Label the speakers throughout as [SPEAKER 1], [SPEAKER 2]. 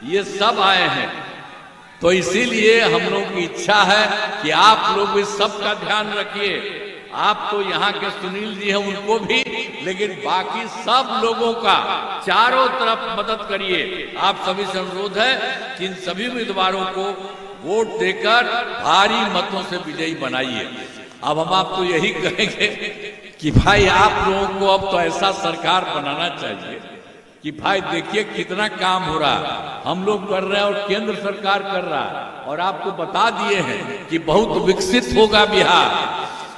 [SPEAKER 1] ये सब आए हैं। तो इसीलिए हम लोग की इच्छा है कि आप लोग इस सब का ध्यान रखिए। आप तो यहाँ के सुनील जी हैं, उनको भी, लेकिन बाकी सब लोगों का चारों तरफ मदद करिए। आप सभी से अनुरोध है कि इन सभी उम्मीदवारों को वोट देकर भारी मतों से विजयी बनाइए। अब हम आपको यही कहेंगे कि भाई आप लोगों को अब तो ऐसा सरकार बनाना चाहिए कि भाई देखिए कितना काम हो रहा है, हम लोग कर रहे हैं और केंद्र सरकार कर रहा है, और आपको बता दिए हैं कि बहुत विकसित होगा बिहार।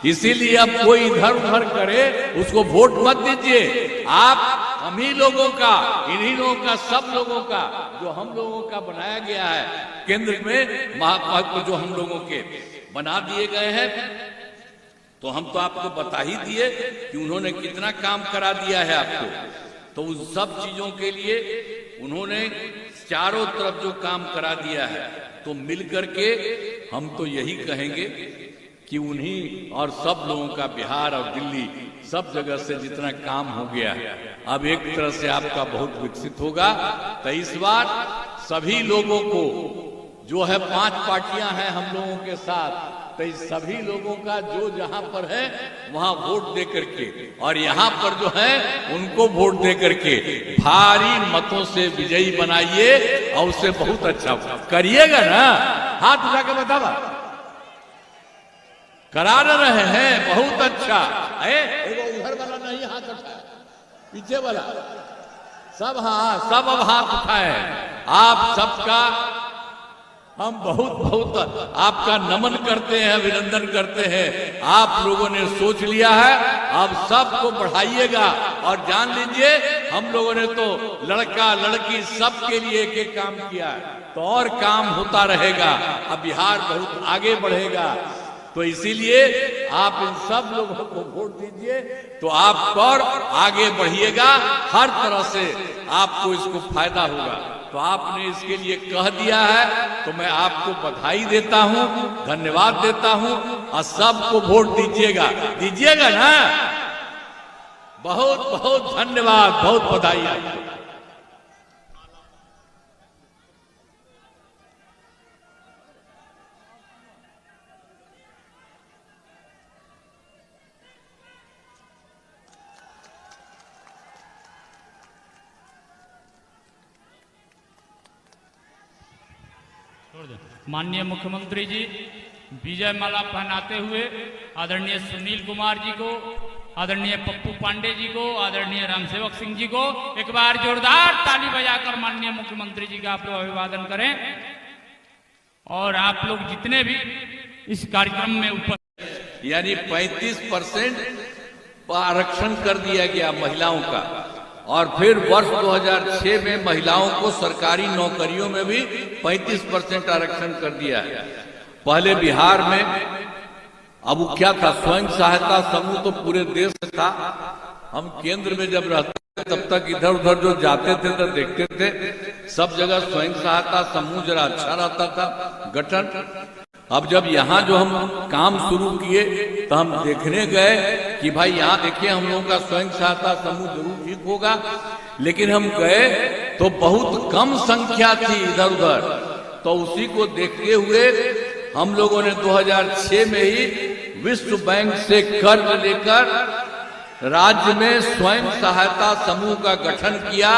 [SPEAKER 1] इसीलिए अब कोई इधर उधर करे उसको वोट मत दीजिए। आप हम ही लोगों का, इन्हीं लोगों का, सब लोगों का, जो हम लोगों का बनाया गया है केंद्र में, महापौर जो हम लोगों के बना दिए गए हैं। तो हम तो आपको बता ही दिए कि उन्होंने कितना काम करा दिया है आपको। तो उन सब चीजों के लिए उन्होंने चारों तरफ जो काम करा दिया है, तो मिलकर के हम तो यही कहेंगे कि उन्हीं और सब लोगों का बिहार और दिल्ली सब जगह से जितना काम हो गया है, अब एक तरह से आपका बहुत विकसित होगा। तो इस बार सभी लोगों को जो है 5 पार्टियां हैं हम लोगों के साथ, तो इस सभी लोगों का जो जहां पर है वहां वोट दे करके, और यहाँ पर जो है उनको वोट दे करके भारी मतों से विजयी बनाइए, और उससे बहुत अच्छा करिएगा ना। हाथ उठा के बतावा, करा रहे हैं, बहुत अच्छा है। उधर वाला नहीं हाथ उठाया, पीछे वाला सब, हाँ सब अब हाथ उठाए। आप सबका हम बहुत बहुत आपका नमन करते हैं, अभिनंदन करते हैं। आप लोगों ने सोच लिया है, अब सबको बढ़ाइएगा। और जान लीजिए हम लोगों ने तो लड़का लड़की सबके लिए एक एक काम किया है, तो और काम होता रहेगा। अब बिहार बहुत आगे बढ़ेगा। तो इसीलिए आप इन सब लोगों को वोट दीजिए, तो आप और आगे बढ़िएगा, हर तरह से आपको इसको फायदा होगा। तो आपने इसके लिए कह दिया है, तो मैं आपको बधाई देता हूं, धन्यवाद देता हूं, और सबको वोट दीजिएगा, दीजिएगा ना। बहुत बहुत धन्यवाद, बहुत बधाई आपको।
[SPEAKER 2] माननीय मुख्यमंत्री जी विजय माला पहनाते हुए आदरणीय सुनील कुमार जी को, आदरणीय पप्पू पांडे जी को, आदरणीय रामसेवक सिंह जी को एक बार जोरदार ताली बजाकर माननीय मुख्यमंत्री जी का आप लोग अभिवादन करें। और आप लोग जितने भी इस कार्यक्रम में उपस्थित,
[SPEAKER 1] यानी 35% आरक्षण कर दिया गया महिलाओं का, और फिर वर्ष 2006 में महिलाओं को सरकारी नौकरियों में भी 35% आरक्षण कर दिया है। पहले बिहार में, अब वो क्या था, स्वयं सहायता समूह तो पूरे देश में था। हम केंद्र में जब रहते थे तब तक इधर उधर जो जाते थे तो देखते थे सब जगह स्वयं सहायता समूह जरा अच्छा रहता था गठन। अब जब यहाँ जो हम काम शुरू किए तो हम देखने गए कि भाई यहाँ देखिए हम लोगों का स्वयं सहायता समूह जरूर ठीक होगा, लेकिन हम गए तो बहुत कम संख्या थी इधर उधर। तो उसी को देखते हुए हम लोगों ने 2006 में ही विश्व बैंक से कर्ज लेकर राज्य में स्वयं सहायता समूह का गठन किया,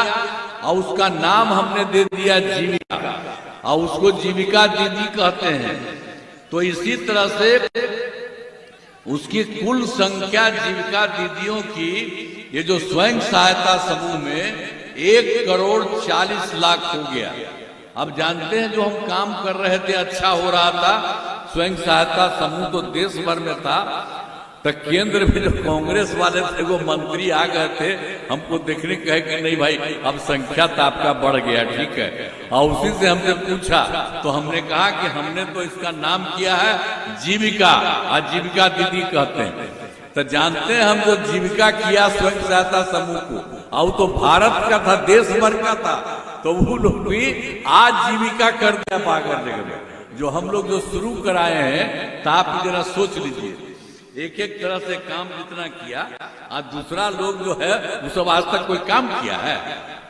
[SPEAKER 1] और उसका नाम हमने दे दिया जीविका, और उसको जीविका दीदी कहते हैं। तो इसी तरह से उसकी कुल संख्या जीविका दीदियों की, ये जो स्वयं सहायता समूह में 1,40,00,000 हो गया। अब जानते हैं जो हम काम कर रहे थे अच्छा हो रहा था, स्वयं सहायता समूह तो देश भर में था। तो केंद्र में जो कांग्रेस वाले थे वो मंत्री आ गए थे, हमको देखने कहे कि नहीं भाई अब संख्या तो आपका बढ़ गया, ठीक है। और उसी से हमने पूछा तो हमने कहा कि हमने तो इसका नाम किया है जीविका, और जीविका दीदी कहते हैं। तो जानते हैं हम जो जीविका किया स्वयं सहायता समूह को, और तो भारत का था, देश भर का था, तो वो लोग भी आज जीविका कर दिया पाकर जगह। जो हम लोग जो शुरू कराए हैं, तो आप जरा सोच लीजिए, एक एक तरह से काम जितना किया, और दूसरा लोग जो है वो सब आज तक कोई काम किया है?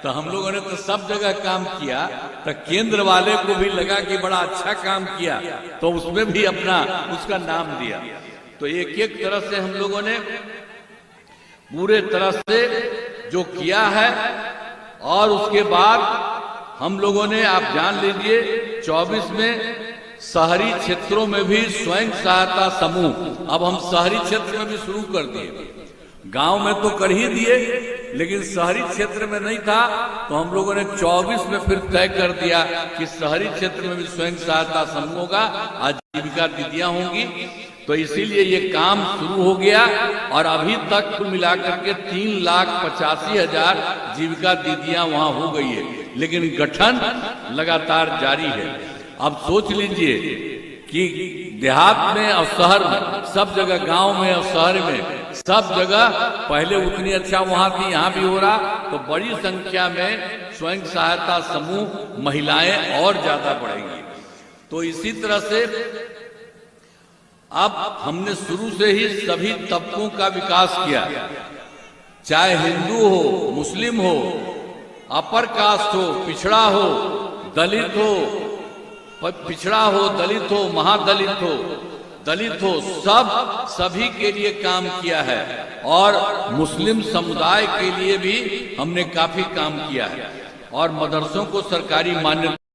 [SPEAKER 1] तो हम लोगों ने तो सब जगह काम किया, तो केंद्र वाले को भी लगा कि बड़ा अच्छा काम किया, तो उसमें भी अपना उसका नाम दिया। तो एक एक तरह से हम लोगों ने पूरे तरह से जो किया है। और उसके बाद हम लोगों ने, आप जान लीजिए, 24 में शहरी क्षेत्रों में भी स्वयं सहायता समूह, अब हम शहरी क्षेत्र में भी शुरू कर दिए। गांव में तो कर ही दिए, लेकिन शहरी क्षेत्र में नहीं था, तो हम लोगों ने 24 में फिर तय कर दिया कि शहरी क्षेत्र में भी स्वयं सहायता समूह होगा, आजीविका दीदियां होंगी। तो इसीलिए ये काम शुरू हो गया और अभी तक कुल मिलाकर के 3,85,000 जीविका दीदियां वहां हो गई है, लेकिन गठन लगातार जारी है। अब सोच लीजिए कि देहात में और शहर में, सब जगह, गांव में और शहर में, सब जगह पहले उतनी अच्छा वहां थी, यहाँ भी हो रहा, तो बड़ी संख्या में स्वयं सहायता समूह महिलाएं और ज्यादा बढ़ेंगी। तो इसी तरह से अब हमने शुरू से ही सभी तबकों का विकास किया, चाहे हिंदू हो, मुस्लिम हो, अपर कास्ट हो, पिछड़ा हो, दलित हो, पिछड़ा हो, दलित हो, महादलित हो, दलित हो, सभी के लिए काम किया है। और मुस्लिम समुदाय के लिए भी हमने काफी काम किया है और मदरसों को सरकारी मान्यता